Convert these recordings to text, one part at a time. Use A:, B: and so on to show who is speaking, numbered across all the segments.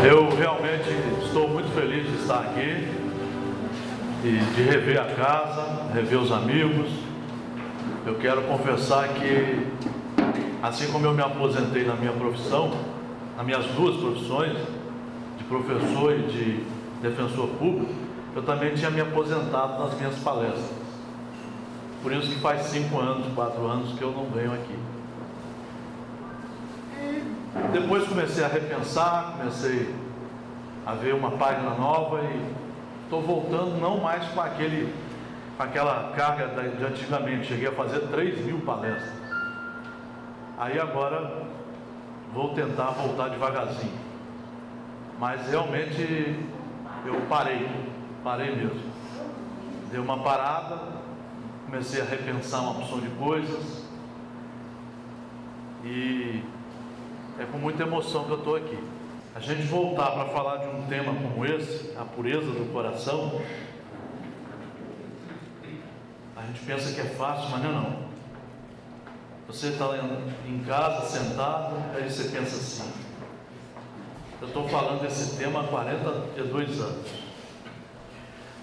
A: Eu realmente estou muito feliz de estar aqui e de rever a casa, rever os amigos. Eu quero confessar que, assim como eu me aposentei na minha profissão, nas minhas duas profissões, de professor e de defensor público, eu também tinha me aposentado nas minhas palestras. Por isso que faz 5 anos, 4 anos que eu não venho aqui. E depois comecei a repensar, comecei a ver uma página nova e estou voltando não mais com aquela carga de antigamente. Cheguei a fazer 3.000 palestras. Aí agora vou tentar voltar devagarzinho. Mas realmente eu parei mesmo. Dei uma parada, comecei a repensar uma opção de coisas e é com muita emoção que eu estou aqui. A gente voltar para falar de um tema como esse, a pureza do coração, a gente pensa que é fácil, mas não. Você está em casa, sentado, aí você pensa assim: eu estou falando desse tema há 42 anos.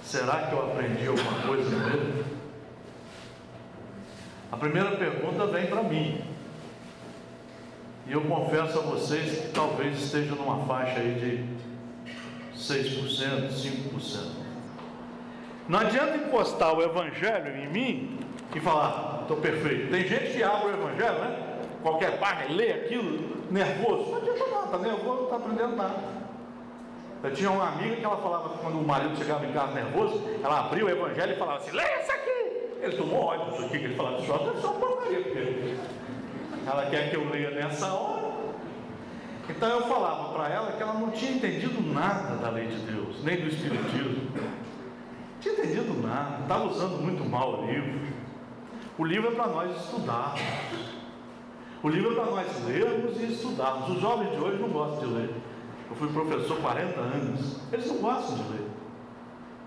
A: Será que eu aprendi alguma coisa nele? A primeira pergunta vem para mim. E eu confesso a vocês que talvez esteja numa faixa aí de 6%, 5%. Não adianta encostar o Evangelho em mim e falar: estou perfeito. Tem gente que abre o Evangelho, né? Qualquer página, lê aquilo, nervoso. Não adianta nada, está nervoso, não está aprendendo nada. Eu tinha uma amiga que ela falava que quando o marido chegava em casa nervoso, ela abria o Evangelho e falava assim: leia isso aqui. Ele tomou ódio disso aqui que ele falava: isso é só porcaria, porque ela quer que eu leia nessa hora. Então eu falava para ela que ela não tinha entendido nada da lei de Deus, nem do Espiritismo. Não tinha entendido nada, estava usando muito mal o livro. O livro é para nós estudarmos. O livro é para nós lermos e estudarmos. Os jovens de hoje não gostam de ler. Eu fui professor 40 anos, eles não gostam de ler.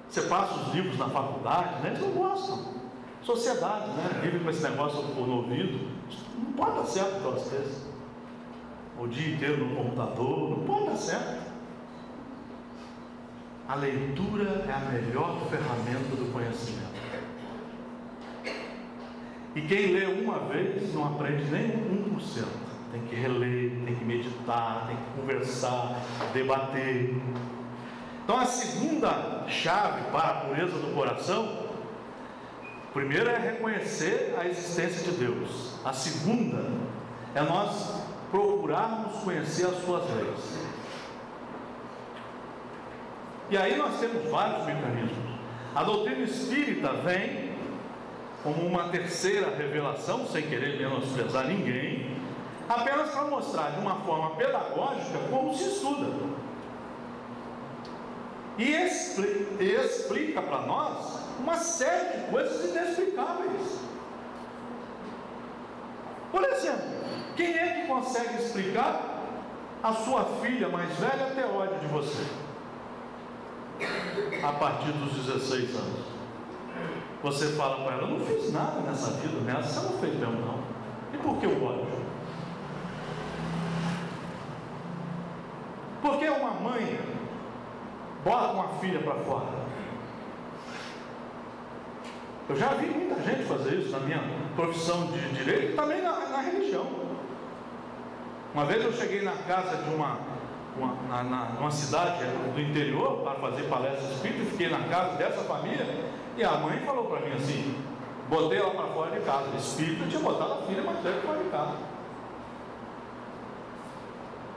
A: Você passa os livros na faculdade, né? Eles não gostam. Sociedade, né? Vive com esse negócio no ouvido. Não pode dar certo um troço desse. O dia inteiro no computador, não pode dar certo. A leitura é a melhor ferramenta do conhecimento. E quem lê uma vez não aprende nem 1%. Tem que reler, tem que meditar, tem que conversar, debater. Então a segunda chave para a pureza do coração, primeiro é reconhecer a existência de Deus. A segunda é nós procurarmos conhecer as suas leis. E aí nós temos vários mecanismos. A doutrina espírita vem como uma terceira revelação, sem querer menosprezar ninguém, apenas para mostrar de uma forma pedagógica como se estuda. E explica para nós uma série de coisas inexplicáveis. Por exemplo, quem é que consegue explicar a sua filha mais velha ter ódio de você? A partir dos 16 anos. Você fala para ela: eu não fiz nada nessa vida, nessa você não fez mesmo não. E por que o ódio? Por que uma mãe bota uma filha para fora? Eu já vi muita gente fazer isso na minha profissão de direito e também na religião. Uma vez eu cheguei na casa de numa cidade do interior para fazer palestra espírita, e fiquei na casa dessa família, e a mãe falou para mim assim, botei ela para fora de casa. O espírito tinha botado a filha mais velha para fora de casa.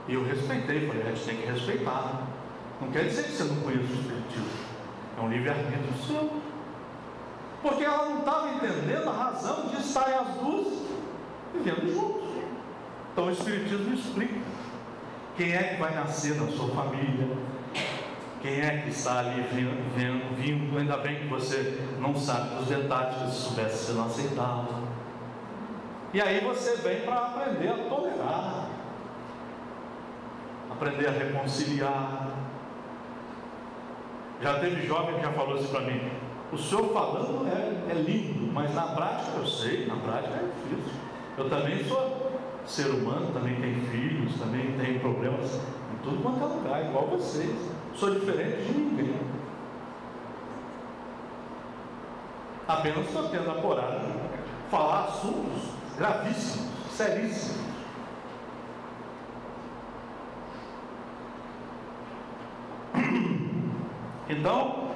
A: E eu respeitei, falei: a gente tem que respeitar. Não quer dizer que você não conhece o espiritismo, é um livre-arbítrio seu. Porque ela não estava entendendo a razão de estarem as duas vivendo juntos. Então o espiritismo explica quem é que vai nascer na sua família, quem é que está ali vindo. Ainda bem que você não sabe dos detalhes, que se soubesse você não aceitava. E aí você vem para aprender a tolerar, aprender a reconciliar. Já teve jovem que já falou assim para mim: o senhor falando é lindo, mas na prática eu sei, na prática é difícil. Eu também sou ser humano, também tenho filhos, também tenho problemas em tudo quanto é lugar, igual vocês. Sou diferente de ninguém. Apenas estou tendo a coragem de falar assuntos gravíssimos, seríssimos. Então,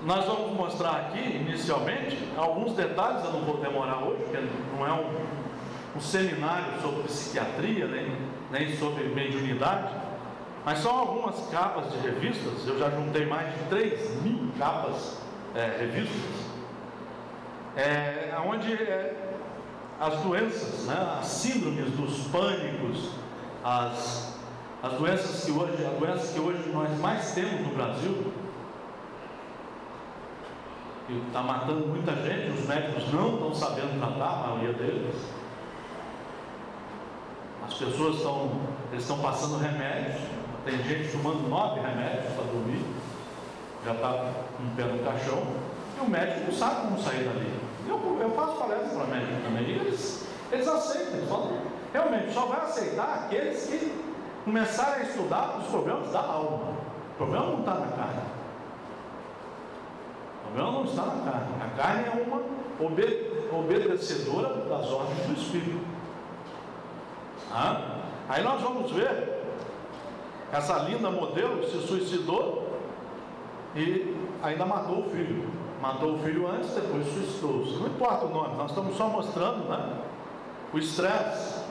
A: nós vamos mostrar aqui, inicialmente, alguns detalhes. Eu não vou demorar hoje, porque não é um seminário sobre psiquiatria, nem sobre mediunidade, mas são algumas capas de revistas. Eu já juntei mais de 3.000 capas, revistas, onde as doenças, as síndromes dos pânicos, as doenças que hoje nós mais temos no Brasil, que está matando muita gente, os médicos não estão sabendo tratar, a maioria deles. As pessoas estão passando remédios, tem gente tomando 9 remédios para dormir, já está com o pé no caixão, e o médico não sabe como sair dali. Eu faço palestra para médicos também, e eles aceitam, realmente só vai aceitar aqueles que começarem a estudar os problemas da alma. O problema não está na carne. O problema não está na carne. A carne é uma obedecedora das ordens do Espírito. Aí nós vamos ver essa linda modelo se suicidou e ainda matou o filho. Matou o filho antes, depois suicidou-se. Não importa o nome, nós estamos só mostrando, o estresse.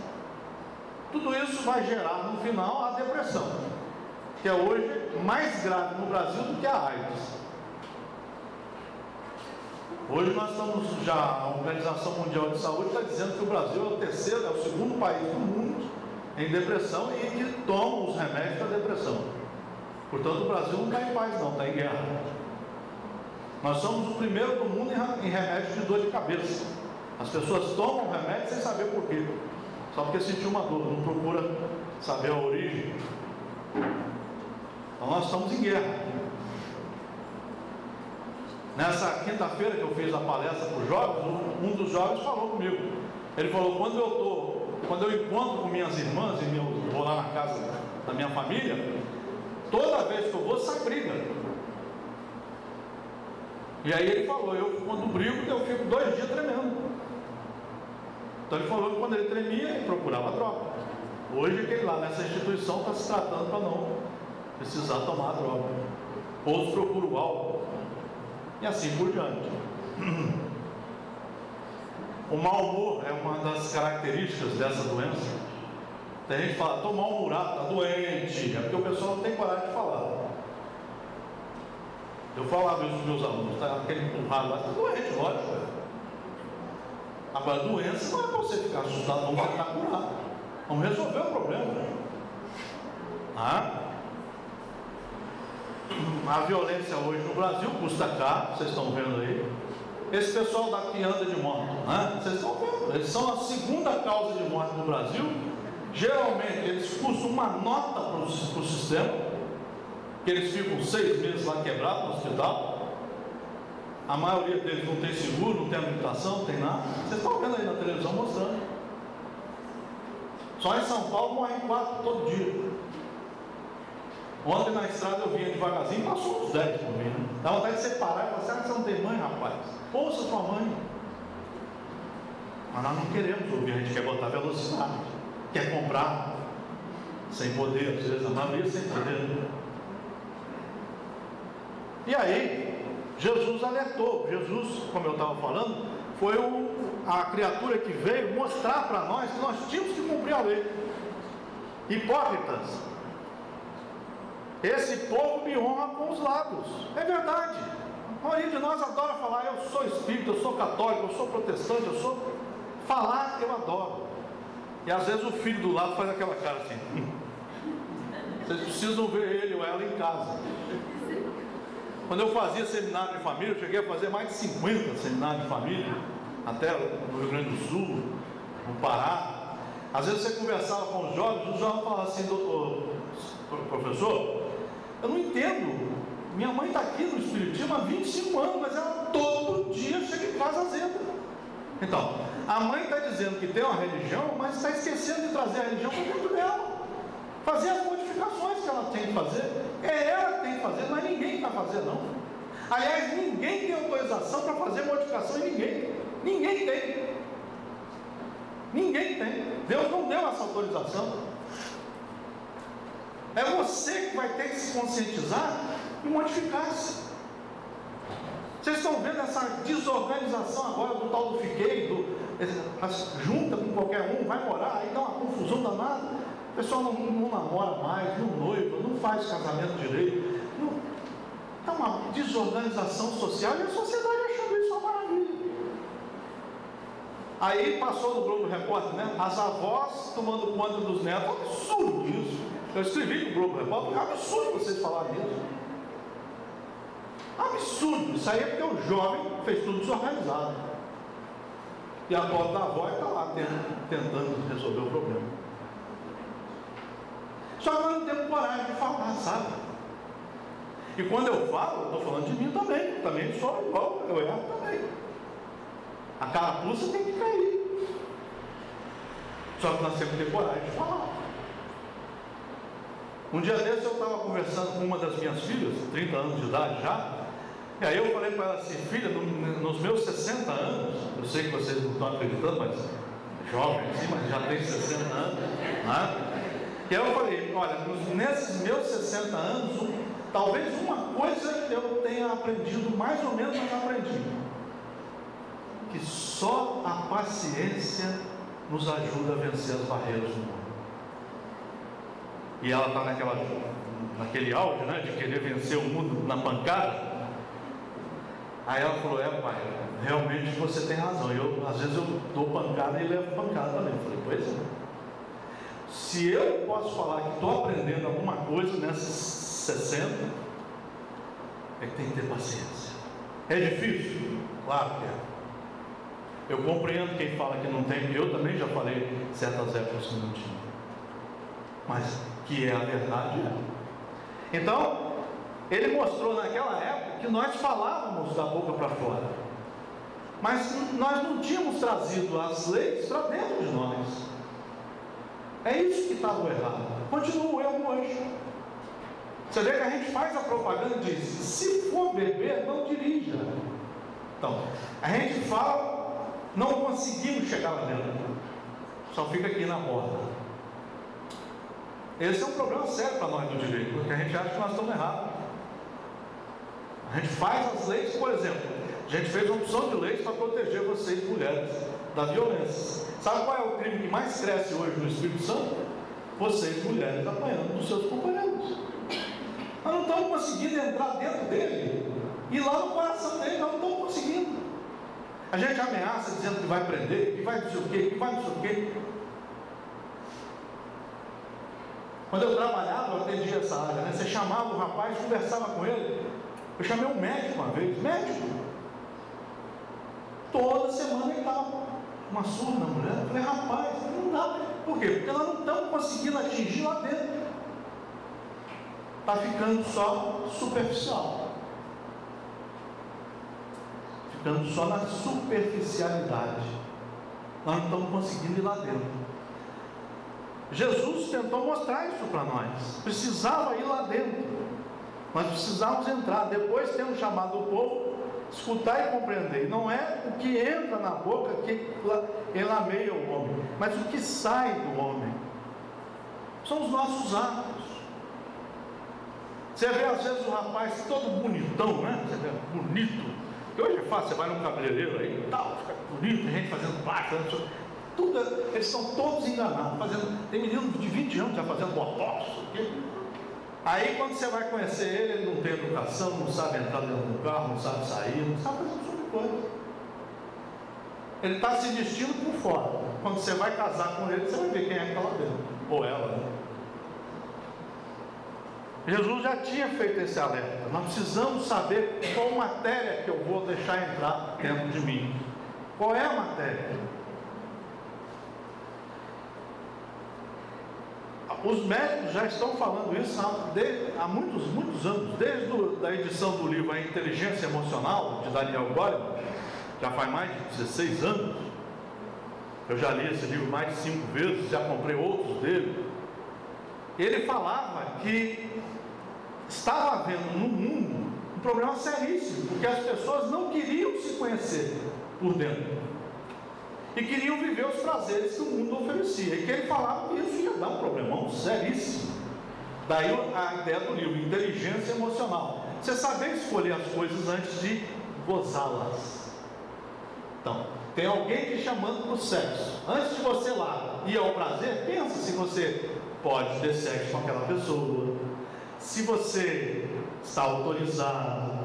A: Tudo isso vai gerar no final a depressão, que é hoje mais grave no Brasil do que a AIDS. Hoje nós estamos a Organização Mundial de Saúde está dizendo que o Brasil é o segundo país do mundo em depressão e que toma os remédios da depressão. Portanto, o Brasil não está em paz não, está em guerra. Nós somos o primeiro do mundo em remédios de dor de cabeça. As pessoas tomam o remédio sem saber por quê, só porque sentiu uma dor, não procura saber a origem. Então nós estamos em guerra. Nessa quinta-feira que eu fiz a palestra para os jovens, um dos jovens falou comigo. Ele falou: quando eu encontro com minhas irmãs e eu vou lá na casa da minha família, toda vez que eu vou, sai briga. E aí ele falou: quando brigo, eu fico 2 dias tremendo. Então ele falou que quando ele tremia, ele procurava droga. Hoje aquele lá nessa instituição está se tratando para não precisar tomar droga. Outros procuram álcool. E assim por diante. O mau humor é uma das características dessa doença. Tem gente que fala: estou mal-humorado, está doente. É porque o pessoal não tem coragem de falar. Eu falava isso para os meus alunos: está aquele empurrado lá, está doente, lógico. Agora, doença não é para você ficar assustado, vamos tentar curar. Vamos resolver o problema. A violência hoje no Brasil custa caro, vocês estão vendo aí. Esse pessoal daqui anda de moto, vocês estão vendo, eles são a segunda causa de morte no Brasil. Geralmente eles custam uma nota para o sistema, que eles ficam 6 meses lá quebrados no hospital. A maioria deles não tem seguro, não tem habilitação, não tem nada. Vocês estão vendo aí na televisão mostrando. Só em São Paulo morrem 4 todo dia. Ontem na estrada eu vinha devagarzinho, passou uns 10 por mim. Dá vontade de separar e falar: será que você não tem mãe, rapaz? Ouça sua mãe. Mas nós não queremos ouvir, a gente quer botar velocidade, quer comprar sem poder, às vezes a maioria sem poder. E aí Jesus alertou. Jesus, como eu estava falando, foi a criatura que veio mostrar para nós que nós tínhamos que cumprir a lei. Hipócritas, esse povo me honra com os lábios. É verdade. A maioria de nós adora falar: eu sou espírita, eu sou católico, eu sou protestante, eu sou... Falar eu adoro. E às vezes o filho do lado faz aquela cara assim. Vocês precisam ver ele ou ela em casa. Quando eu fazia seminário de família, eu cheguei a fazer mais de 50 seminários de família, até no Rio Grande do Sul, no Pará. Às vezes você conversava com os jovens falavam assim: doutor, professor, eu não entendo. Minha mãe está aqui no Espiritismo há 25 anos, mas ela todo dia chega em casa azeda. Então, a mãe está dizendo que tem uma religião, mas está esquecendo de trazer a religião para dentro dela. fazer as modificações que ela tem que fazer. É ela que tem que fazer, não é ninguém que vai fazer, não. Aliás, ninguém tem autorização para fazer modificação em ninguém. Ninguém tem. Ninguém tem. Deus não deu essa autorização. É você que vai ter que se conscientizar e modificar-se. Vocês estão vendo essa desorganização agora do tal do fiquei, junta com qualquer um, vai morar, aí dá uma confusão danada. O pessoal não namora mais, não noiva, não faz casamento direito. Está uma desorganização social e a sociedade achando isso uma maravilha. Aí passou no Globo Repórter, né? As avós tomando conta dos netos. É um absurdo isso. Eu escrevi no Globo Repórter, é um absurdo vocês falarem isso. Absurdo. Isso aí é porque o jovem fez tudo desorganizado. E a pobre da avó está lá tentando resolver o problema. Só que nós não temos coragem de falar, sabe? E quando eu falo, eu estou falando de mim também. Também sou igual, eu erro também. A carapuça tem que cair. Só que nós temos que ter coragem de falar. Um dia desse eu estava conversando com uma das minhas filhas, 30 anos de idade já. E aí eu falei para ela assim: filha, nos meus 60 anos, eu sei que vocês não estão acreditando, mas jovem assim, mas já tem 60 anos, né? E aí eu falei: olha, nesses meus 60 anos, talvez uma coisa eu tenha aprendido, mais ou menos, mas aprendi: que só a paciência nos ajuda a vencer as barreiras do mundo. E ela está naquele auge, né, de querer vencer o mundo na pancada. Aí ela falou: pai, realmente você tem razão. Às vezes eu dou pancada e levo pancada também. Eu falei: pois é. Se eu posso falar que estou aprendendo alguma coisa nesses 60, é que tem que ter paciência. É difícil? Claro que é. Eu compreendo quem fala que não tem, eu também já falei certas épocas que não tinha. Mas que é a verdade, é. Então, ele mostrou naquela época que nós falávamos da boca para fora, mas nós não tínhamos trazido as leis para dentro de nós. É isso que estava errado. Continua o erro hoje. Você vê que a gente faz a propaganda e diz: se for beber, não dirija. Então, a gente fala, não conseguimos chegar lá dentro, só fica aqui na borda. Esse é um problema sério para nós do direito, porque a gente acha que nós estamos errados. A gente faz as leis, por exemplo, a gente fez uma opção de leis para proteger vocês, mulheres, da violência. Sabe qual é o crime que mais cresce hoje no Espírito Santo? Vocês, mulheres, apanhando dos seus companheiros. Nós não estamos conseguindo entrar dentro dele e lá no coração dele, nós não estamos conseguindo. A gente ameaça dizendo que vai prender, que vai não sei o quê, que vai não sei o quê. Quando eu trabalhava, eu atendia essa área, né? Você chamava o rapaz, conversava com ele. Eu chamei um médico uma vez, médico. Toda semana ele dava uma surra na mulher. Eu falei: rapaz, não dá. Por quê? Porque nós não estamos conseguindo atingir lá dentro. Está ficando só superficial. Ficando só na superficialidade. Nós não estamos conseguindo ir lá dentro. Jesus tentou mostrar isso para nós. Precisava ir lá dentro. Nós precisávamos entrar. Depois temos chamado o povo, escutar e compreender. Não é o que entra na boca que elameia o homem, mas o que sai do homem. São os nossos atos. Você vê às vezes o rapaz todo bonitão, né? Você vê, bonito. Porque hoje é fácil, você vai num cabeleireiro aí e tal, fica bonito, tem gente fazendo plástica, tudo, eles são todos enganados, tem menino de 20 anos já fazendo botox. Aí quando você vai conhecer ele, ele não tem educação, não sabe entrar dentro do carro, não sabe sair, não sabe fazer sobre coisa. Ele está se vestindo por fora. Quando você vai casar com ele, você vai ver quem é que está lá dentro, ou ela, né? Jesus já tinha feito esse alerta. Nós precisamos saber qual matéria que eu vou deixar entrar dentro de mim. Qual é a matéria? Os médicos já estão falando isso há muitos anos, desde a edição do livro A Inteligência Emocional, de Daniel Goleman, já faz mais de 16 anos. Eu já li esse livro mais de 5 vezes, já comprei outros dele. ele falava que estava havendo no mundo um problema seríssimo, porque as pessoas não queriam se conhecer por dentro e queriam viver os prazeres que o mundo oferecia, e que ele falava que isso ia dar um problemão seríssimo. Daí a ideia do livro, Inteligência Emocional, você saber escolher as coisas antes de gozá-las. Então, tem alguém te chamando para o sexo, antes de você lá ir ao prazer, pensa se você pode ter sexo com aquela pessoa, se você está autorizado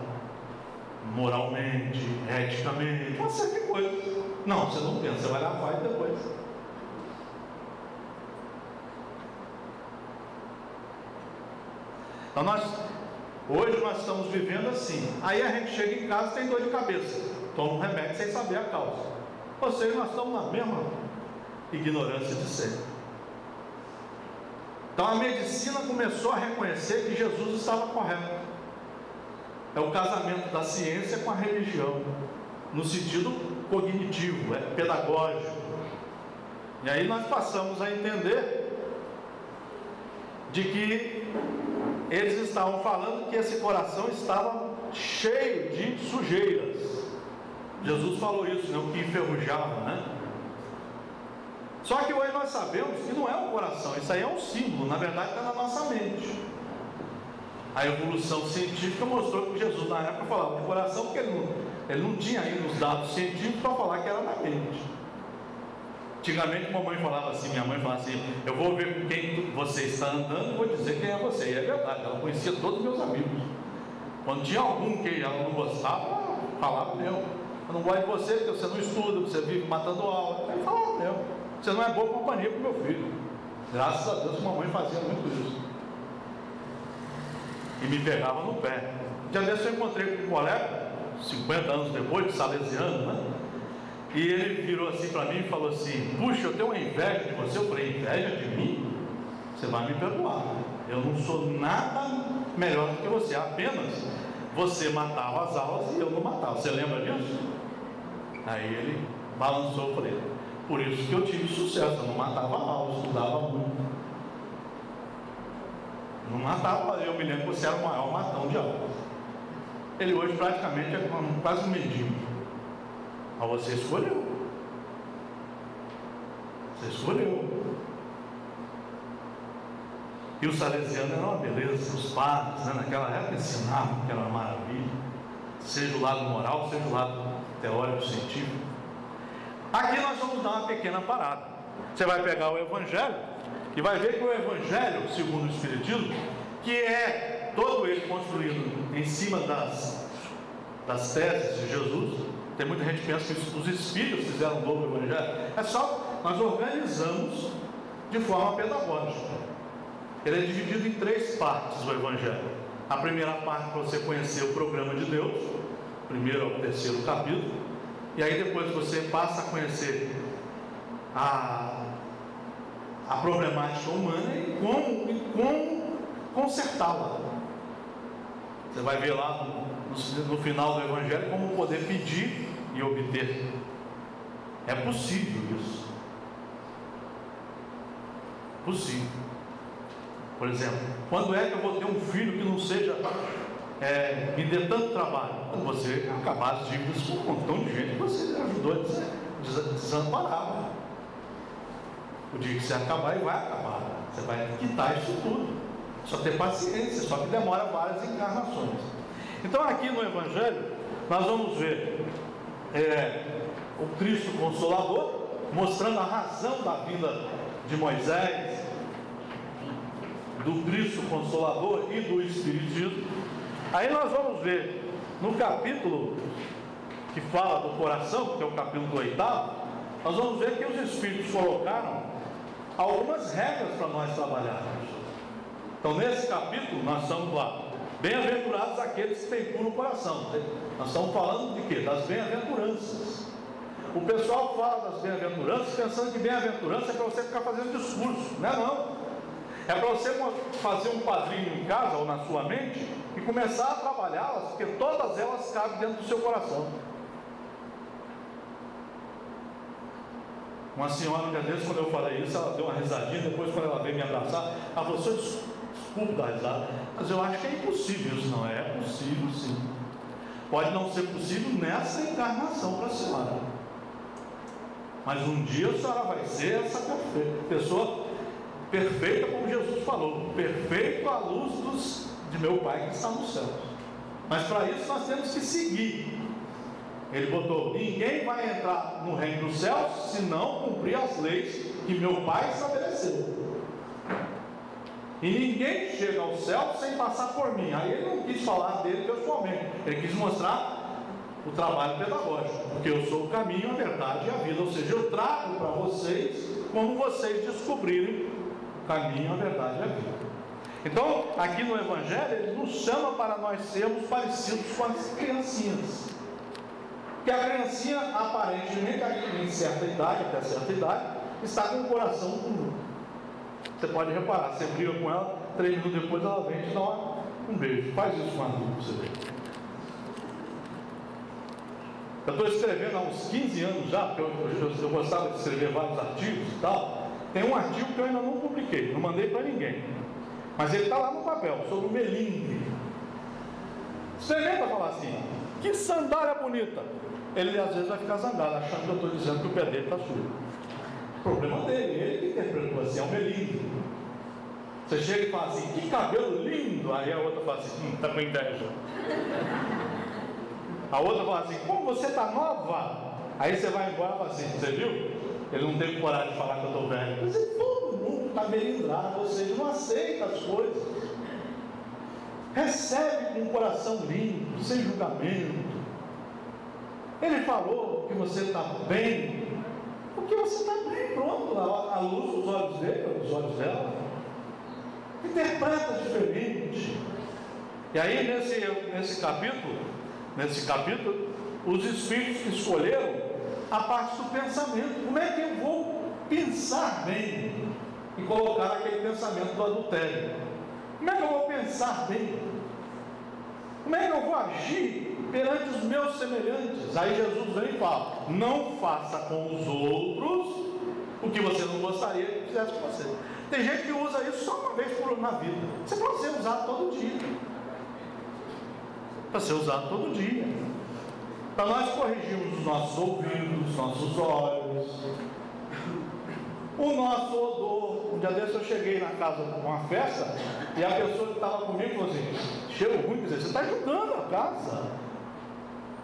A: moralmente, eticamente, uma série de coisas. Não, você não pensa, você vai lá, faz depois. Então hoje nós estamos vivendo assim. Aí a gente chega em casa e tem dor de cabeça, toma um remédio sem saber a causa. Ou seja, nós estamos na mesma ignorância de sempre. Então a medicina começou a reconhecer que Jesus estava correto. É o casamento da ciência com a religião, no sentido cognitivo, pedagógico. E aí nós passamos a entender de que eles estavam falando que esse coração estava cheio de sujeiras. Jesus falou isso, né? O que enferrujava, né? Só que hoje nós sabemos que não é o coração, isso aí é um símbolo, na verdade está na nossa mente. A evolução científica mostrou que Jesus na época falava do coração, porque ele não tinha ainda os dados científicos para falar que era na mente. Antigamente mamãe falava assim, minha mãe falava assim, eu vou ver com quem você está andando e vou dizer quem é você. E é verdade, ela conhecia todos os meus amigos. Quando tinha algum que ela não gostava, ela falava mesmo. Eu não gosto de você porque você não estuda, você vive matando aula. Aí falava mesmo, você não é boa companhia para o meu filho. Graças a Deus, mamãe fazia muito isso. E me pegava no pé. Já desse eu encontrei com um colega, 50 anos depois, de salesiano, né? E ele virou assim para mim e falou assim, puxa, eu tenho uma inveja de você. Eu falei, inveja de mim? Você vai me perdoar, eu não sou nada melhor do que você, apenas você matava as aulas e eu não matava. Você lembra disso? Aí ele balançou para ele, por isso que eu tive sucesso, eu não matava a aula, estudava muito. Não matava, eu me lembro que você era o maior matão de aulas. Ele hoje praticamente é quase um mendigo. Mas você escolheu. Você escolheu. E o salesiano era uma beleza. Os padres, né, naquela época ensinavam que era uma maravilha. Seja o lado moral, seja o lado teórico, científico. Aqui nós vamos dar uma pequena parada. Você vai pegar o Evangelho e vai ver que o Evangelho, segundo o Espiritismo, que é todo ele construído em cima das teses de Jesus. Tem muita gente que pensa que os Espíritos fizeram um novo Evangelho. É só, nós organizamos de forma pedagógica. Ele é dividido em 3 partes, o Evangelho. A primeira parte para você conhecer o programa de Deus, primeiro ao 3º capítulo, e aí depois você passa a conhecer a problemática humana e como consertá-la. Você vai ver lá no final do Evangelho como poder pedir e obter. É possível isso. Possível. Por exemplo, quando é que eu vou ter um filho que não seja me dê tanto trabalho? Quando você acabar as dívidas com um montão de gente que você ajudou a desamparar. O dia que você acabar, ele vai acabar. Você vai quitar isso tudo. Só ter paciência, só que demora várias encarnações. Então aqui no Evangelho nós vamos ver o Cristo Consolador, mostrando a razão da vinda de Moisés, do Cristo Consolador e do Espiritismo. Aí nós vamos ver no capítulo que fala do coração, que é o capítulo 8º, nós vamos ver que os Espíritos colocaram algumas regras para nós trabalharmos. Então nesse capítulo nós estamos lá, bem-aventurados aqueles que têm puro coração. Nós estamos falando de quê? Das bem-aventuranças. O pessoal fala das bem-aventuranças pensando que bem-aventurança é para você ficar fazendo discurso. Não é não. É para você fazer um padrinho em casa ou na sua mente e começar a trabalhá-las, porque todas elas cabem dentro do seu coração. Uma senhora, que às vezes, quando eu falei isso, ela deu uma risadinha. Depois, quando ela veio me abraçar, ela falou: desculpe dar risada, mas eu acho que é impossível. Isso não é possível, sim. Pode não ser possível nessa encarnação para a senhora, mas um dia a senhora vai ser essa pessoa perfeita, como Jesus falou, perfeito à luz de meu Pai que está nos céus. Mas para isso nós temos que seguir. Ele botou: ninguém vai entrar no reino dos céus se não cumprir as leis que meu Pai estabeleceu. E ninguém chega ao céu sem passar por mim. Aí ele não quis falar dele pessoalmente, ele quis mostrar o trabalho pedagógico, porque eu sou o caminho, a verdade e a vida. Ou seja, eu trago para vocês como vocês descobrirem o caminho, a verdade e a vida. Então, aqui no Evangelho, ele nos chama para nós sermos parecidos com as criancinhas. Porque a criancinha, aparentemente, em certa idade, até certa idade, está com o coração comum. Você pode reparar, você briga com ela, 3 minutos depois ela vem e te dá um beijo. Faz isso com a adulto para você ver. Eu estou escrevendo há uns 15 anos já, porque eu gostava de escrever vários artigos e tal. Tem um artigo que eu ainda não publiquei, não mandei para ninguém, mas ele está lá no papel, sobre o melindre. Experimenta falar assim: que sandália bonita. Ele às vezes vai ficar zangado, achando que eu estou dizendo que o pé dele está sujo. O problema dele, ele que interpretou assim, é um melindre. Você chega e fala assim: que cabelo lindo. Aí a outra fala assim: está com inveja. A outra fala assim: como você está nova. Aí você vai embora e fala assim: você viu? Ele não teve coragem de falar que eu estou velho. Mas todo mundo está melindrado, ou seja, não aceita as coisas. Recebe com um coração limpo, sem julgamento. Ele falou que você está bem, porque você está bem, pronto, à luz dos olhos dele, dos olhos dela. Interpreta diferente. E aí nesse capítulo, os Espíritos escolheram a parte do pensamento. Como é que eu vou pensar bem e colocar aquele pensamento do adultério? Como é que eu vou pensar bem? Como é que eu vou agir perante os meus semelhantes? Aí Jesus vem e fala: não faça com os outros o que você não gostaria que fizesse com você. Tem gente que usa isso só uma vez na vida. Você pode ser usado todo dia. Para ser usado todo dia. Para nós corrigirmos os nossos ouvidos, os nossos olhos, o nosso odor. Um dia desse eu cheguei na casa com uma festa e a pessoa que estava comigo falou assim: cheiro ruim, quer dizer, você está ajudando a casa.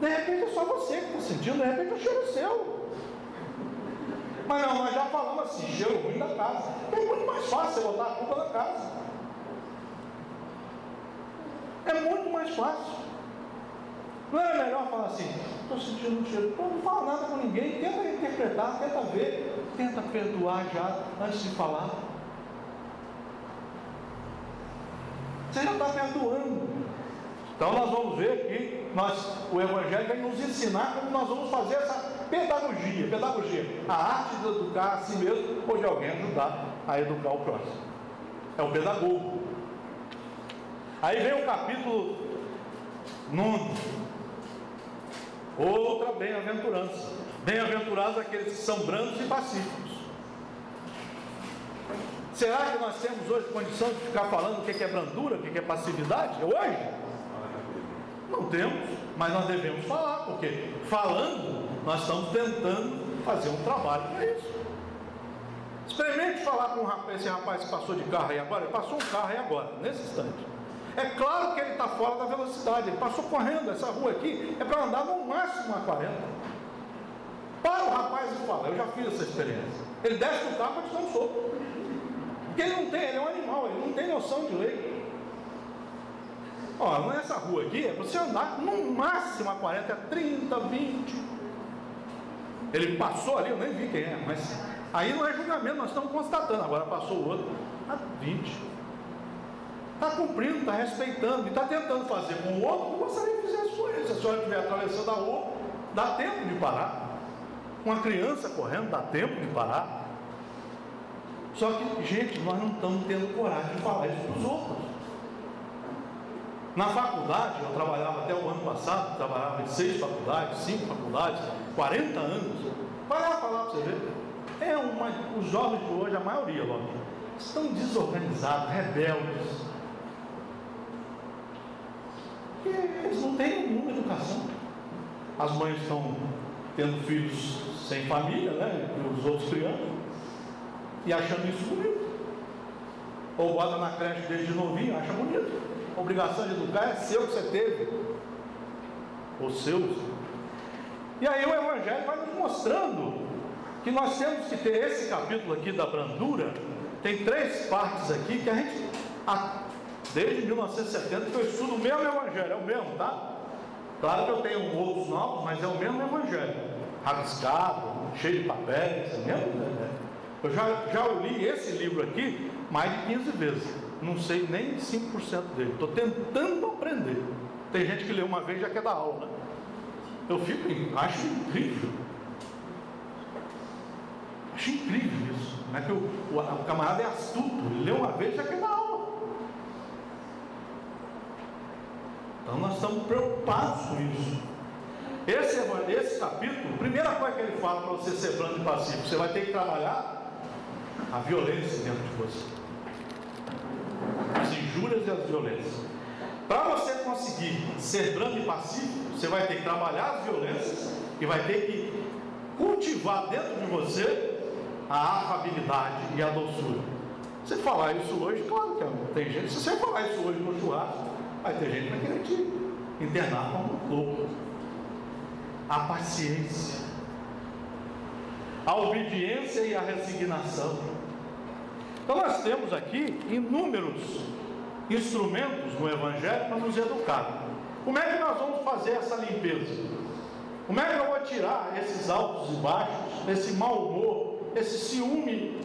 A: De repente é só você que está sentindo, de repente o cheiro é seu. Mas não, nós já falamos assim: cheiro ruim da casa. É muito mais fácil você botar a culpa na casa. É muito mais fácil. Não é melhor falar assim: estou sentindo um cheiro. Não fala nada com ninguém, tenta interpretar, tenta ver, tenta perdoar já antes de falar. Você já está perdoando. Então nós vamos ver que o Evangelho vai nos ensinar como nós vamos fazer essa pedagogia, a arte de educar a si mesmo ou de alguém ajudar a educar o próximo. É o pedagogo. Aí vem o capítulo 9. Outra bem-aventurança. Bem-aventurados aqueles que são brandos e pacíficos. Será que nós temos hoje condição de ficar falando o que é brandura, o que é passividade? Hoje? Não temos, mas nós devemos falar, porque falando, nós estamos tentando fazer um trabalho para isso. Experimente falar com esse rapaz que passou de carro aí agora. Ele passou um carro aí agora, nesse instante. É claro que ele está fora da velocidade, ele passou correndo. Essa rua aqui é para andar no máximo a 40. Para o rapaz e fala: eu já fiz essa experiência. Ele desce do carro para te dar um soco, porque ele é um animal, ele não tem noção de lei. Não é essa rua aqui, é para você andar no máximo a 40, 30, 20. Ele passou ali, eu nem vi quem é, mas aí não é julgamento, nós estamos constatando. Agora passou o outro a 20. Está cumprindo, está respeitando e está tentando fazer com o outro o que gostaria que fizesse com ele. Se a senhora estiver atravessando a rua, dá tempo de parar. Uma criança correndo, dá tempo de parar. Só que, gente, nós não estamos tendo coragem de falar isso para os outros. Na faculdade, eu trabalhava até o ano passado, trabalhava em 6 faculdades, 5 faculdades, 40 anos. Vai lá falar para você ver. Os jovens de hoje, a maioria, lógico, estão desorganizados, rebeldes, porque eles não têm nenhuma educação. As mães estão tendo filhos sem família, né, que os outros criando, e achando isso bonito. Ou bota na creche desde novinho, acha bonito. A obrigação de educar é seu, que você teve, os seus. E aí o Evangelho vai nos mostrando que nós temos que ter esse capítulo aqui da brandura. Tem 3 partes aqui que a gente, desde 1970, que eu estudo o mesmo Evangelho, é o mesmo, tá? Claro que eu tenho outros novos, mas é o mesmo Evangelho, rabiscado, cheio de papéis, é o mesmo Evangelho. Eu já li esse livro aqui mais de 15 vezes, não sei nem 5% dele, estou tentando aprender. Tem gente que lê uma vez e já quer dar aula, né? Acho incrível. Acho incrível isso, né? Que o camarada é astuto, ele lê uma vez e já quer dar aula. Então nós estamos preocupados com isso. Esse capítulo, a primeira coisa que ele fala para você ser brando e pacífico, você vai ter que trabalhar a violência dentro de você, as injúrias e as violências. Para você conseguir ser brando e pacífico, você vai ter que trabalhar as violências e vai ter que cultivar dentro de você a afabilidade e a doçura. Você falar isso hoje, claro que tem gente, se você falar isso hoje no churrasco, vai ter gente que vai querer te internar como um louco. A paciência, a obediência e a resignação. Então nós temos aqui inúmeros instrumentos no Evangelho para nos educar. Como é que nós vamos fazer essa limpeza? Como é que eu vou tirar esses altos e baixos, esse mau humor, esse ciúme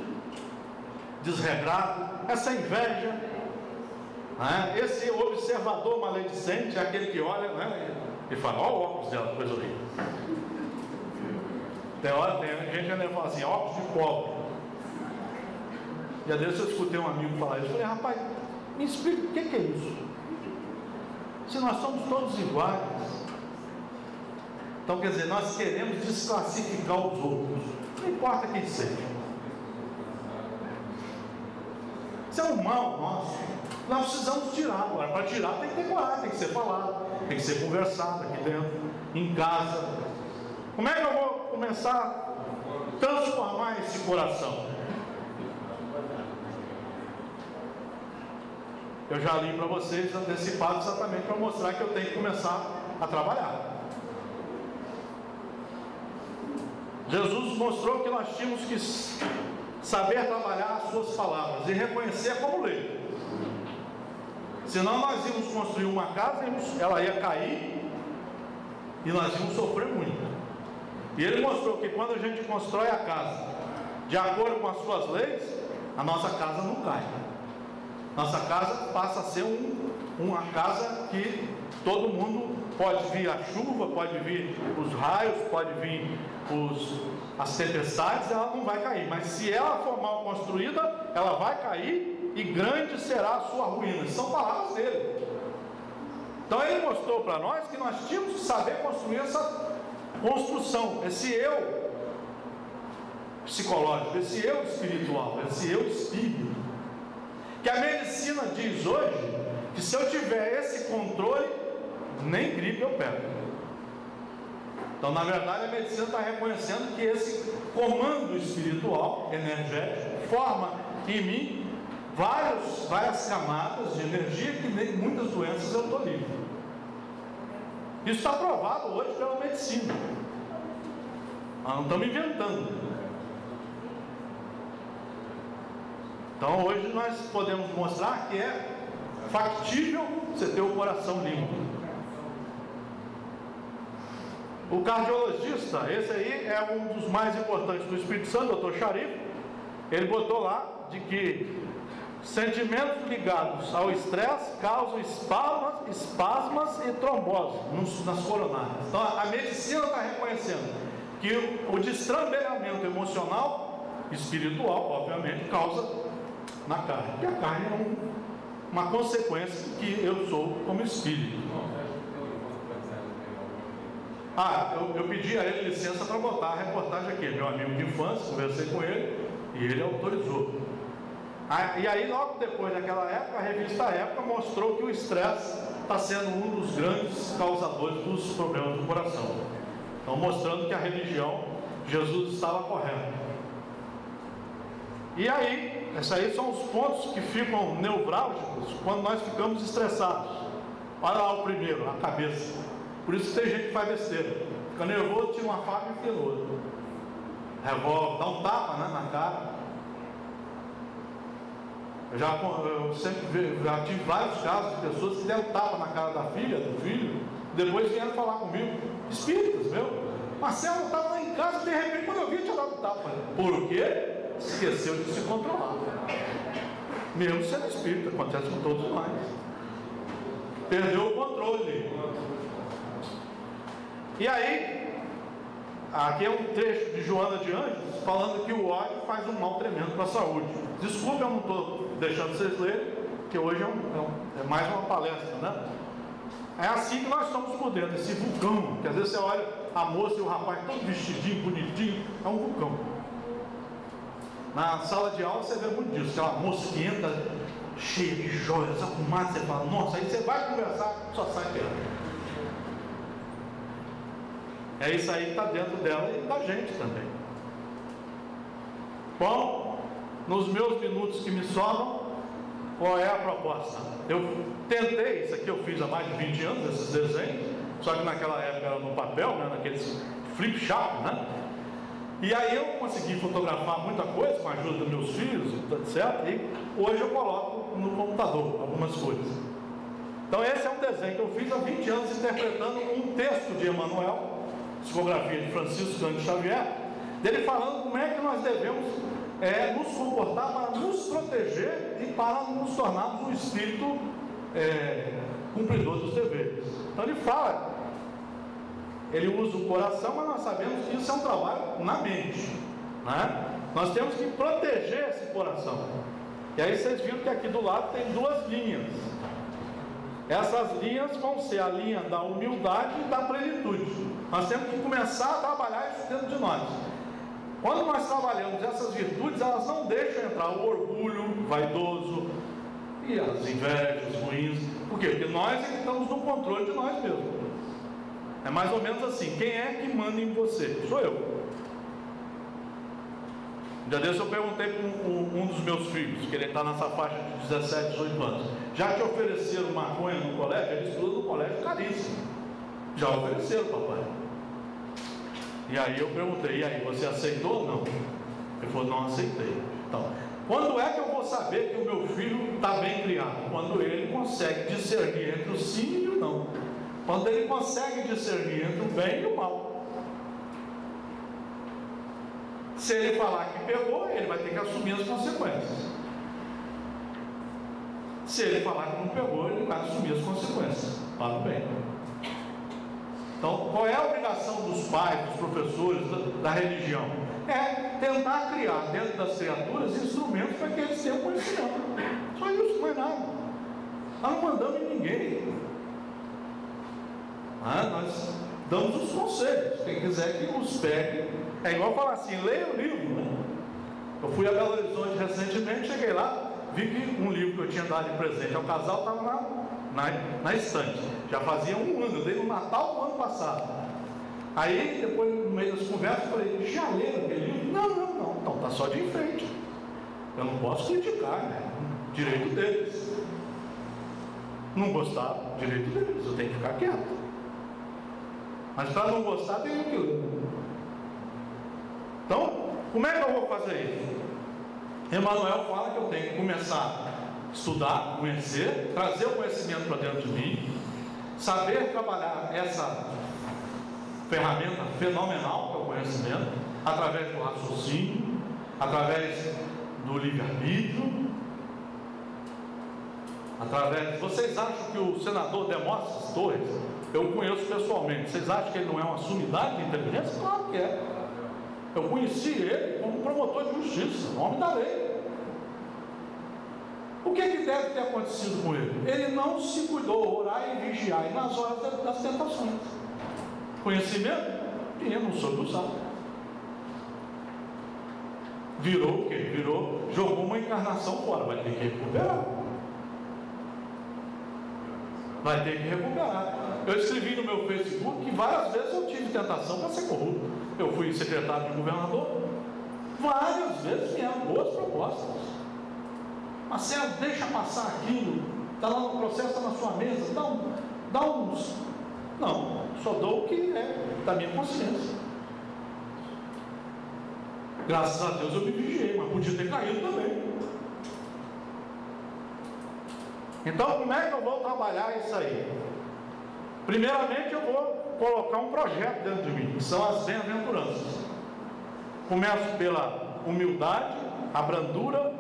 A: desregrado, essa inveja, né? Esse observador maledicente, aquele que olha, né, e fala, olha o óculos dela, coisa horrível. Tem gente que fala assim, óculos de pobre. E às vezes eu escutei um amigo falar isso, eu falei, rapaz, me explica o que é isso? Se nós somos todos iguais. Então quer dizer, nós queremos desclassificar os outros, não importa quem seja. Isso é um mal nosso. Nós precisamos tirar. Agora, para tirar tem que ter coragem, tem que ser falado, tem que ser conversado aqui dentro, em casa. Como é que eu vou começar a transformar esse coração? Eu já li para vocês antecipado exatamente para mostrar que eu tenho que começar a trabalhar. Jesus mostrou que nós tínhamos que saber trabalhar as suas palavras e reconhecer como lei. Senão nós íamos construir uma casa, ela ia cair e nós íamos sofrer muito. E ele mostrou que quando a gente constrói a casa de acordo com as suas leis, a nossa casa não cai. Nossa casa passa a ser uma casa que todo mundo pode vir a chuva, pode vir os raios, pode vir as tempestades, ela não vai cair. Mas se ela for mal construída, ela vai cair e grande será a sua ruína. São palavras dele. Então ele mostrou para nós que nós tínhamos que saber construir essa construção, esse eu psicológico, esse eu espiritual, esse eu espírito. Que a medicina diz hoje que se eu tiver esse controle, nem gripe eu pego. Então, na verdade, a medicina está reconhecendo que esse comando espiritual, energético, forma em mim várias camadas de energia que nem muitas doenças eu estou livre. Isso está provado hoje pela medicina. Nós não estamos inventando. Então hoje nós podemos mostrar que é factível você ter o coração limpo. O cardiologista, esse aí é um dos mais importantes do Espírito Santo, Dr. Sharif. Ele botou lá de que sentimentos ligados ao estresse causam espasmas e trombose nas coronárias. Então a medicina está reconhecendo que o destrambelhamento emocional, espiritual, obviamente, causa na carne. E a carne é uma consequência que eu sou como espírito. Eu pedi a ele licença para botar a reportagem aqui, meu amigo de infância, conversei com ele e ele autorizou. E aí logo depois daquela época, a revista Época mostrou que o estresse está sendo um dos grandes causadores dos problemas do coração. Então mostrando que a religião, Jesus estava correto. E aí, esses aí são os pontos que ficam nevrálgicos quando nós ficamos estressados. Olha lá o primeiro, a cabeça. Por isso que tem gente que faz besteira. Fica nervoso, tira uma faca e enfia no outro. Revolve, dá um tapa, né, na cara. Eu sempre já tive vários casos de pessoas que deram tapa na cara da filha, do filho, depois vieram falar comigo, espíritas, meu. Marcelo estava lá em casa, de repente, quando eu vi, tinha dado tapa. Por quê? Esqueceu de se controlar. Mesmo sendo espírita, acontece com todos nós. Perdeu o controle. E aí, aqui é um trecho de Joana de Anjos, falando que o ódio faz um mal tremendo para a saúde. Desculpa, eu não estou deixando vocês lerem, que hoje é mais uma palestra, né? É assim que nós estamos por dentro, esse vulcão, que às vezes você olha a moça e o rapaz todo vestidinho, bonitinho, é um vulcão. Na sala de aula você vê muito disso, aquela moça que entra cheia de joias, arrumada, você fala, nossa, aí você vai conversar, só sai quieto. É isso aí que está dentro dela e da gente também. Bom, nos meus minutos que me sobram, qual é a proposta? Eu tentei, isso aqui eu fiz há mais de 20 anos, esses desenhos, só que naquela época era no papel, né, naqueles flip chart, né? E aí eu consegui fotografar muita coisa com a ajuda dos meus filhos, etc. E hoje eu coloco no computador algumas coisas. Então esse é um desenho que eu fiz há 20 anos interpretando um texto de Emmanuel, psicografia de Francisco Cândido Xavier, dele falando como é que nós devemos nos comportar para nos proteger e para nos tornarmos um espírito cumpridor dos deveres. Então ele fala, ele usa o coração, mas nós sabemos que isso é um trabalho na mente, né? Nós temos que proteger esse coração. E aí vocês viram que aqui do lado tem duas linhas. Essas linhas vão ser a linha da humildade e da plenitude. Nós temos que começar a trabalhar isso dentro de nós. Quando nós trabalhamos essas virtudes, elas não deixam entrar o orgulho vaidoso e as invejas ruins. Por quê? Porque nós é que estamos no controle de nós mesmos. É mais ou menos assim, quem é que manda em você? Sou eu. Um dia desse eu perguntei para um dos meus filhos, que ele está nessa faixa de 17, 18 anos. Já te ofereceram maconha no colégio? Ele estuda no colégio caríssimo. Já ofereceram, papai. E aí eu perguntei, e aí, você aceitou ou não? Ele falou, não aceitei. Então, quando é que eu vou saber que o meu filho está bem criado? Quando ele consegue discernir entre o sim e o não. Quando ele consegue discernir entre o bem e o mal. Se ele falar que pegou, ele vai ter que assumir as consequências. Se ele falar que não pegou, ele vai assumir as consequências para o bem. Então, qual é a obrigação dos pais, dos professores, da religião? É tentar criar dentro das criaturas instrumentos para que eles tenham conhecimento. Só isso, não é nada. Nós não mandamos em ninguém. Nós damos os conselhos. Quem quiser que nos pegue. É igual falar assim, leia o livro, né? Eu fui a Belo Horizonte recentemente, cheguei lá, vi que um livro que eu tinha dado de presente ao casal estava na estante. Já fazia um ano, eu dei no Natal do ano passado. Aí, depois, no meio das conversas, eu falei, já leram aquele livro? Não, então está só de enfeite. Eu não posso criticar, né? Direito deles. Não gostar, direito deles, eu tenho que ficar quieto. Mas para não gostar, tem que ler. Então, como é que eu vou fazer isso? Emmanuel fala que eu tenho que começar a estudar, conhecer, trazer o conhecimento para dentro de mim, saber trabalhar essa ferramenta fenomenal que é o conhecimento, através do raciocínio, através do livre-arbítrio, através... Vocês acham que o senador Demóstenes Torres, eu conheço pessoalmente, vocês acham que ele não é uma sumidade de inteligência? Claro que é. Eu conheci ele como promotor de justiça, homem da lei. O que deve ter acontecido com ele? Ele não se cuidou, orar e vigiar nas horas das tentações. Conhecimento? Tinha, não soube usar. Virou o quê? Jogou uma encarnação fora, vai ter que recuperar. Vai ter que recuperar. Eu escrevi no meu Facebook que várias vezes eu tive tentação para ser corrupto. Eu fui secretário de governador, várias vezes vieram boas propostas. Marcelo, deixa passar aquilo, está lá no processo, está na sua mesa, dá uns. Não, só dou o que é da minha consciência. Graças a Deus eu me vigiei, mas podia ter caído também. Então, como é que eu vou trabalhar isso aí? Primeiramente, eu vou colocar um projeto dentro de mim, que são as bem-aventuranças. Começo pela humildade, a brandura,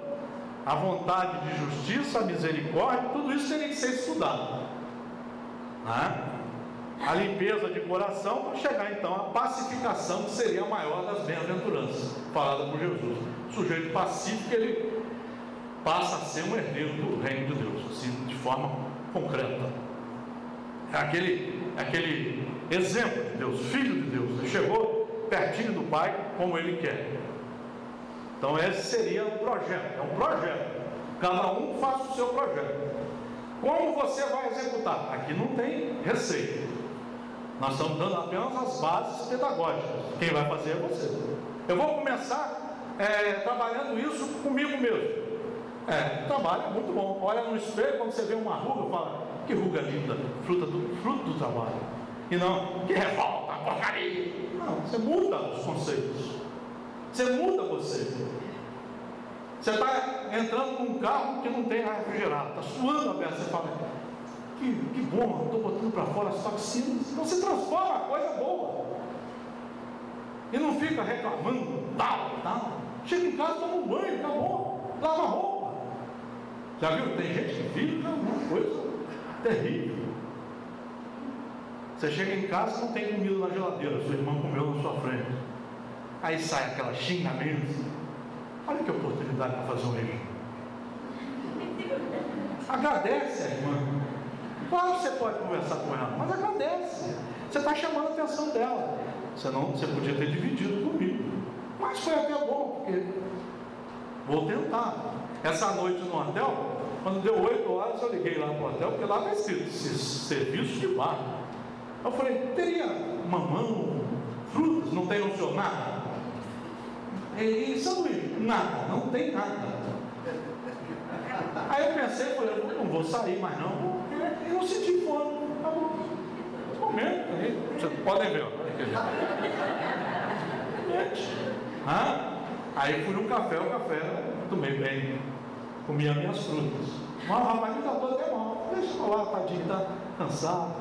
A: a vontade de justiça, a misericórdia, tudo isso teria que ser estudado. A limpeza de coração, para chegar então à pacificação, que seria a maior das bem-aventuranças, falada por Jesus. O sujeito pacífico, ele passa a ser um herdeiro do reino de Deus, assim, de forma concreta. É aquele exemplo de Deus, filho de Deus, ele chegou pertinho do Pai como ele quer. Então esse seria o projeto, é um projeto. Cada um faz o seu projeto. Como você vai executar? Aqui não tem receita. Nós estamos dando apenas as bases pedagógicas. Quem vai fazer é você. Eu vou começar trabalhando isso comigo mesmo. Trabalho é muito bom. Olha no espelho, quando você vê uma ruga, fala: que ruga linda, fruto do trabalho. E não, que revolta, porcaria. Não, você muda os conceitos. Você muda você. Você está entrando num carro que não tem ar refrigerado, está suando a peça, você fala: que bom, estou botando para fora as toxinas. Então você transforma a coisa boa. E não fica reclamando, tal. Chega em casa, toma um banho, acabou, lava a roupa. Já viu? Tem gente que vive uma coisa terrível. Você chega em casa, não tem comida na geladeira, sua irmã comeu na sua frente. Aí sai aquela xingamento. Olha que oportunidade para fazer um regime. Agradece a irmã. Claro que você pode conversar com ela, mas agradece. Você está chamando a atenção dela. Você podia ter dividido comigo. Mas foi até bom, porque vou tentar. Essa noite no hotel, quando deu 8 horas, eu liguei lá para o hotel, porque lá está escrito serviço de bar. Eu falei: teria mamão, frutas, não tem no senhor nada? E sanduíche? Nada, não tem nada. Aí eu pensei, falei: não vou sair mais não. Eu não senti fome. Tá bom. Comendo, vocês podem ver. Aí fui no café, o café tomei bem, comi as minhas frutas. Mas o rapaz está todo até mal. Deixa eu lá, tadinho, está cansado.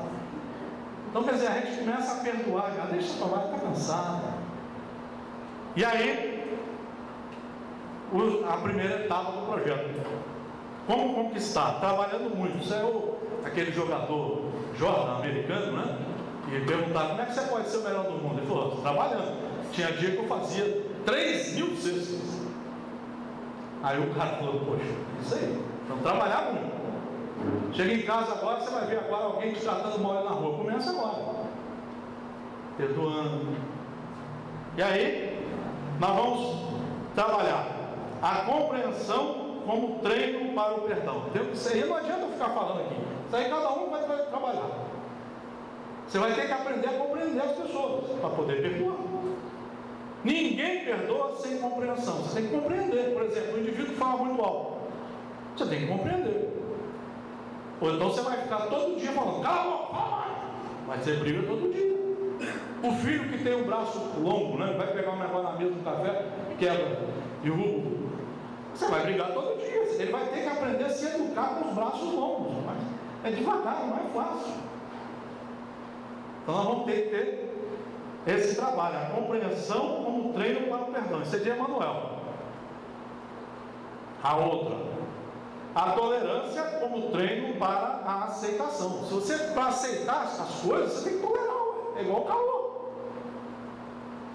A: Então, quer dizer, a gente começa a perdoar, já deixa eu lá, está cansado. E aí, a primeira etapa do projeto: como conquistar? Trabalhando muito. Isso é aquele jogador Jordan americano, né? E perguntaram: como é que você pode ser o melhor do mundo? Ele falou: trabalhando. Tinha dia que eu fazia 3.000 cestas. Aí o cara falou: poxa, isso aí, então trabalhar muito. Chega em casa agora, você vai ver agora alguém te tratando mal na rua. Começa agora, perdoando. E aí nós vamos trabalhar a compreensão como treino para o perdão. Isso aí não adianta ficar falando aqui. Isso aí cada um vai trabalhar. Você vai ter que aprender a compreender as pessoas para poder perdoar. Ninguém perdoa sem compreensão. Você tem que compreender. Por exemplo, o indivíduo fala muito alto. Você tem que compreender. Ou então você vai ficar todo dia falando: cala a boca, fala mais. Mas você briga todo dia. O filho que tem um braço longo, né? Vai pegar um negócio na mesa do café, quebra, derruba. Você vai brigar todo dia. Ele vai ter que aprender a se educar com os braços longos. Mas é devagar, não é fácil. Então nós vamos ter que ter esse trabalho, a compreensão como treino para o perdão. Isso é de Emmanuel. A outra, a tolerância como treino para a aceitação. Se você, para aceitar as coisas, você tem que tolerar. É igual o calor.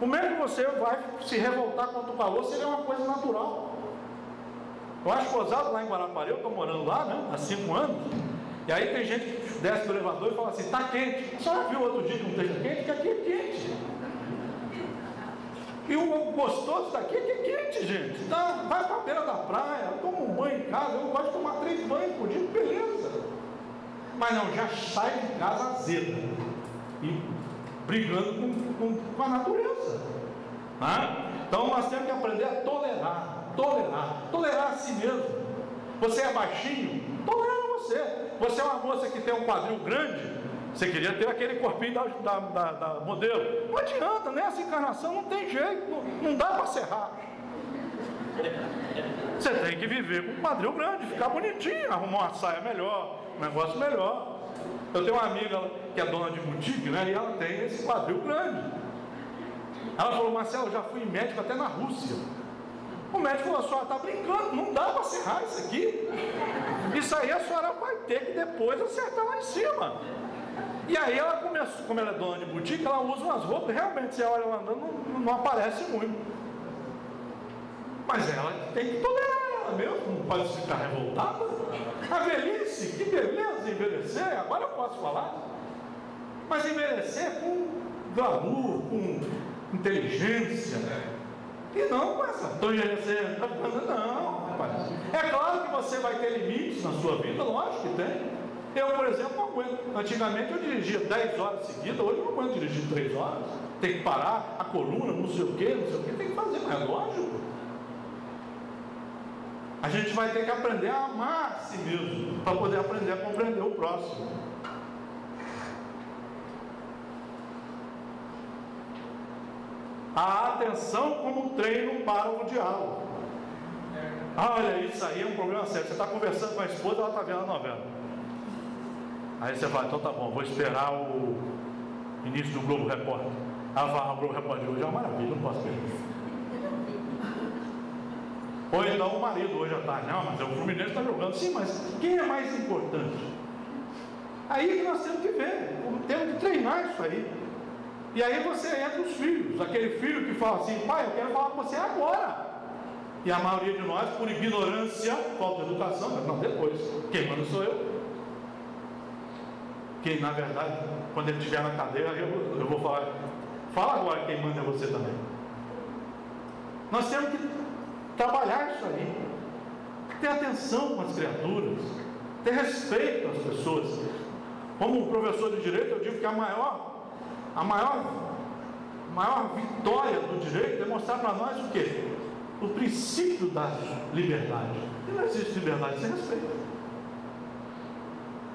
A: Como é que você vai se revoltar contra o calor se ele é uma coisa natural? Eu acho gozado lá em Guarapari, eu estou morando lá, né, há 5 anos. E aí tem gente que desce do elevador e fala assim, está quente. A senhora viu outro dia que não esteja quente? Porque aqui é quente. E o gostoso daqui é que é quente, gente. Então, vai para a beira da praia, toma um banho em casa. Eu gosto de tomar 3 banhos por dia, beleza. Mas não, já sai de casa azeda e brigando com a natureza, né? Então nós temos que aprender a tolerar a si mesmo. Você é baixinho, tolera você. Você é uma moça que tem um quadril grande, você queria ter aquele corpinho da modelo. Não adianta, nessa encarnação não tem jeito, não dá para serrar. Você tem que viver com um quadril grande, ficar bonitinho, arrumar uma saia melhor, um negócio melhor. Eu tenho uma amiga que é dona de boutique, né? E ela tem esse quadril grande. Ela falou, Marcelo, eu já fui médico até na Rússia. O médico falou, a senhora está brincando, não dá para serrar isso aqui. Isso aí a senhora vai ter que depois acertar lá em cima. E aí ela começou, como ela é dona de boutique, ela usa umas roupas, realmente você olha ela andando, não aparece muito. Mas ela tem que tolerar ela mesmo, não pode ficar revoltada. A velhice, que beleza envelhecer, agora eu posso falar. Mas envelhecer com glamour, com inteligência, e não com essa, estou envelhecendo, está ficando, não, rapaz. É claro que você vai ter limites na sua vida, lógico que tem. Eu, por exemplo, não aguento. Antigamente eu dirigia 10 horas seguidas, hoje eu não aguento dirigir 3 horas. Tem que parar, a coluna, não sei o que, tem que fazer, mas é lógico. A gente vai ter que aprender a amar a si mesmo, para poder aprender a compreender o próximo. A atenção como treino para o diálogo. Olha, isso aí é um problema sério. Você está conversando com a esposa, ela está vendo a novela. Aí você fala, então tá bom, vou esperar o início do Globo Repórter. Ela fala, o Globo Repórter de hoje é uma maravilha, não posso perder. Ou então o marido hoje à tarde, não, mas o Fluminense está jogando. Sim, mas quem é mais importante? Aí que nós temos que ver, temos que treinar isso aí. E aí você entra os filhos, aquele filho que fala assim, pai, eu quero falar com você agora. E a maioria de nós, por ignorância, falta de educação, não, depois, quem manda sou eu. Quem, na verdade, quando ele estiver na cadeira, eu vou falar, fala agora, quem manda é você também. Nós temos que trabalhar isso aí, ter atenção com as criaturas, ter respeito às pessoas. Como professor de direito, eu digo que a maior vitória do direito é mostrar para nós o quê? O princípio da liberdade. E não existe liberdade sem respeito.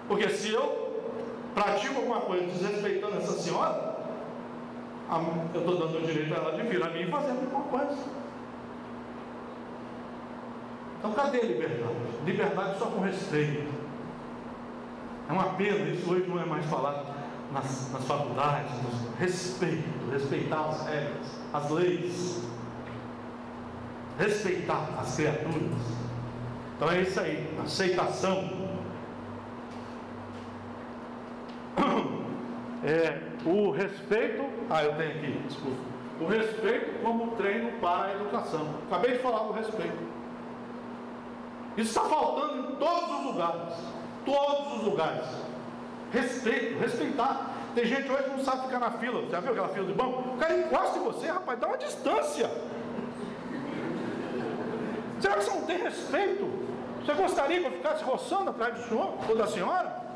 A: Porque se eu pratico alguma coisa desrespeitando essa senhora, eu estou dando o direito a ela de vir a mim e fazer alguma coisa. Então cadê a liberdade? Liberdade só com respeito. É uma pena, isso hoje não é mais falado nas faculdades. Respeito, respeitar as regras, as leis, respeitar as criaturas. Então é isso aí, aceitação. O respeito, eu tenho aqui, desculpa. O respeito como treino para a educação. Acabei de falar do respeito. Isso está faltando em todos os lugares. Todos os lugares. Respeito, respeitar. Tem gente hoje que não sabe ficar na fila. Já viu aquela fila de banco? O cara encosta em você, rapaz, dá uma distância. Será que você não tem respeito? Você gostaria que eu ficasse roçando atrás do senhor ou da senhora?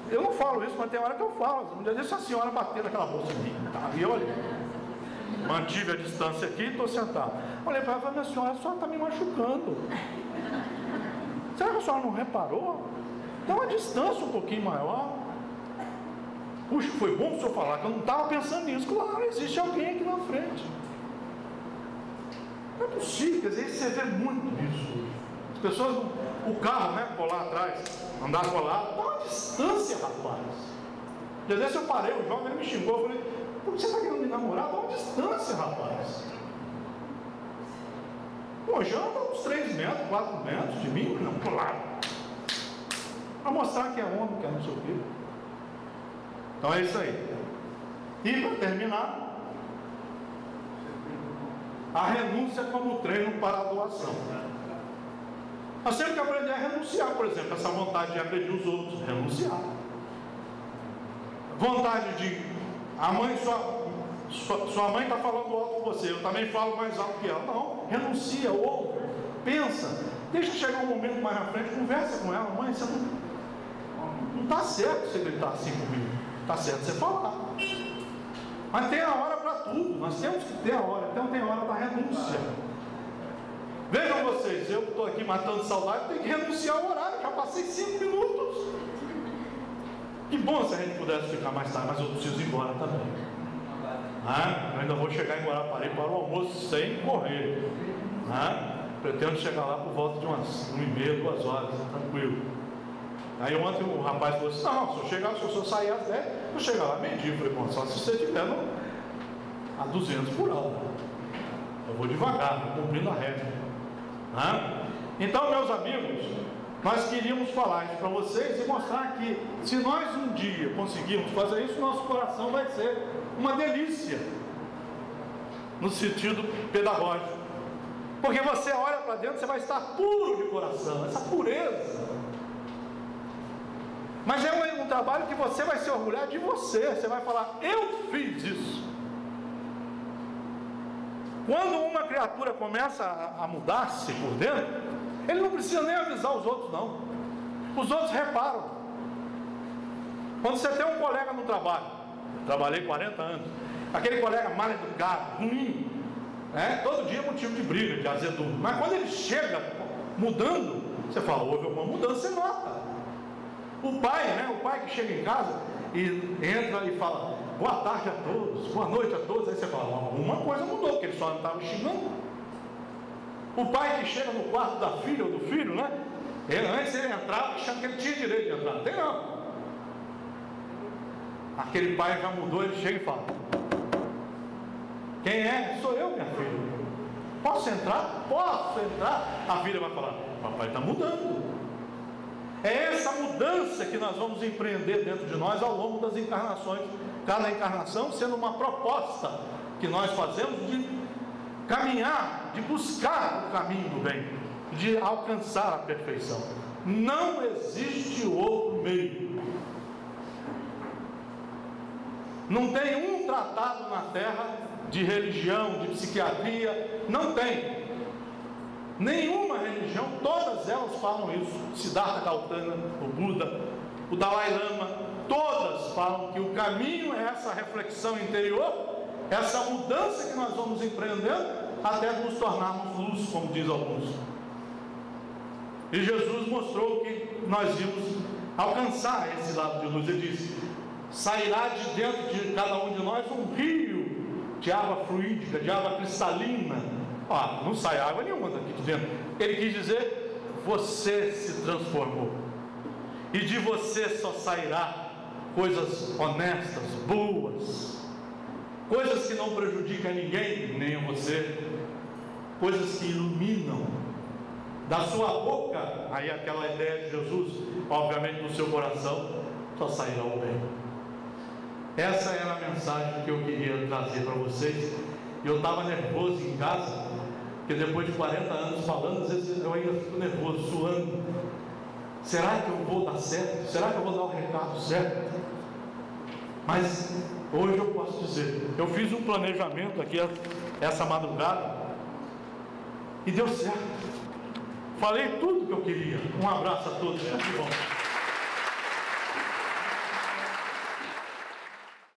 A: Eu não falo isso, mas tem hora que eu falo. Um dia desse a senhora bater naquela bolsa aqui. Tá? E olha, mantive a distância aqui e estou sentado. Olhei para ela e falei, minha senhora, a senhora está me machucando. Será que a senhora não reparou? Dá uma distância um pouquinho maior. Puxa, foi bom o senhor falar, que eu não estava pensando nisso. Claro, existe alguém aqui na frente. Não é possível, quer dizer, você vê muito isso. As pessoas, o carro, né, colar atrás, andar colado, dá uma distância, rapaz. E às vezes eu parei, o jovem ele me xingou, eu falei, por que você está querendo me namorar? Dá uma distância, rapaz. Pô, já anda uns 3 metros, 4 metros de mim, não, colado. Para mostrar que é homem, que é não sei o quê. Então é isso aí. E para terminar, a renúncia como treino para a doação. Nós temos que aprender a renunciar, por exemplo, essa vontade de agredir os outros, renunciar. Vontade de a mãe, sua mãe está falando alto com você, eu também falo mais alto que ela. Não, renuncia, ouve, pensa, deixa chegar um momento mais na frente, conversa com ela. Mãe, você não está certo você gritar assim comigo, está certo você falar. Mas tem a hora para tudo, nós temos que ter a hora, então tem a hora da renúncia. Vejam vocês, eu estou aqui matando saudade, tenho que renunciar ao horário, já passei 5 minutos. Que bom se a gente pudesse ficar mais tarde, mas eu preciso ir embora também. Eu ainda vou chegar em Guarapari para o almoço sem correr. Pretendo chegar lá por volta de umas 1h30, 2 horas, tranquilo. Aí ontem o rapaz falou assim: não, se eu só sair às 10, eu chegar lá meio-dia. Eu falei: bom, só se você estiver a 200 por hora. Eu vou devagar, cumprindo a regra. Então, meus amigos, nós queríamos falar isso para vocês e mostrar que se nós um dia conseguirmos fazer isso, nosso coração vai ser uma delícia no sentido pedagógico, porque você olha para dentro, você vai estar puro de coração, essa pureza. Mas é um trabalho que você vai se orgulhar de você, você vai falar: eu fiz isso. Quando uma criatura começa a mudar-se por dentro, ele não precisa nem avisar os outros, não. Os outros reparam. Quando você tem um colega no trabalho, trabalhei 40 anos, aquele colega mal educado, ruim, todo dia é motivo de briga, de azedume. Mas quando ele chega mudando, você fala: houve alguma mudança, você nota. O pai que chega em casa e entra e fala: boa tarde a todos, boa noite a todos. Aí você fala: alguma coisa mudou, porque ele só não estava xingando. O pai que chega no quarto da filha ou do filho, antes ele entrava achando que ele tinha direito de entrar. Não tem não. Aquele pai já mudou, ele chega e fala: quem é? Sou eu, minha filha. Posso entrar? Posso entrar. A filha vai falar: papai está mudando. É essa mudança que nós vamos empreender dentro de nós ao longo das encarnações, cada encarnação sendo uma proposta que nós fazemos de caminhar, de buscar o caminho do bem, de alcançar a perfeição. Não existe outro meio. Não tem um tratado na terra de religião, de psiquiatria, não tem. Nenhuma religião, todas elas falam isso. Siddhartha Gautama, o Buda, o Dalai Lama, todas falam que o caminho é essa reflexão interior, essa mudança que nós vamos empreendendo até nos tornarmos luz, como diz alguns. E Jesus mostrou que nós íamos alcançar esse lado de luz. Ele disse: sairá de dentro de cada um de nós um rio de água fluídica, de água cristalina. Não sai água nenhuma daqui de dentro. Ele quis dizer: você se transformou, e de você só sairá coisas honestas, boas, coisas que não prejudicam ninguém, nem a você, coisas que iluminam. Da sua boca, aí aquela ideia de Jesus, obviamente do seu coração, só sairá o bem. Essa era a mensagem que eu queria trazer para vocês. Eu estava nervoso em casa, porque depois de 40 anos falando, às vezes eu ainda fico nervoso, suando. Será que eu vou dar certo? Será que eu vou dar o recado certo? Mas hoje eu posso dizer, eu fiz um planejamento aqui essa madrugada e deu certo. Falei tudo que eu queria. Um abraço a todos, tudo de bom.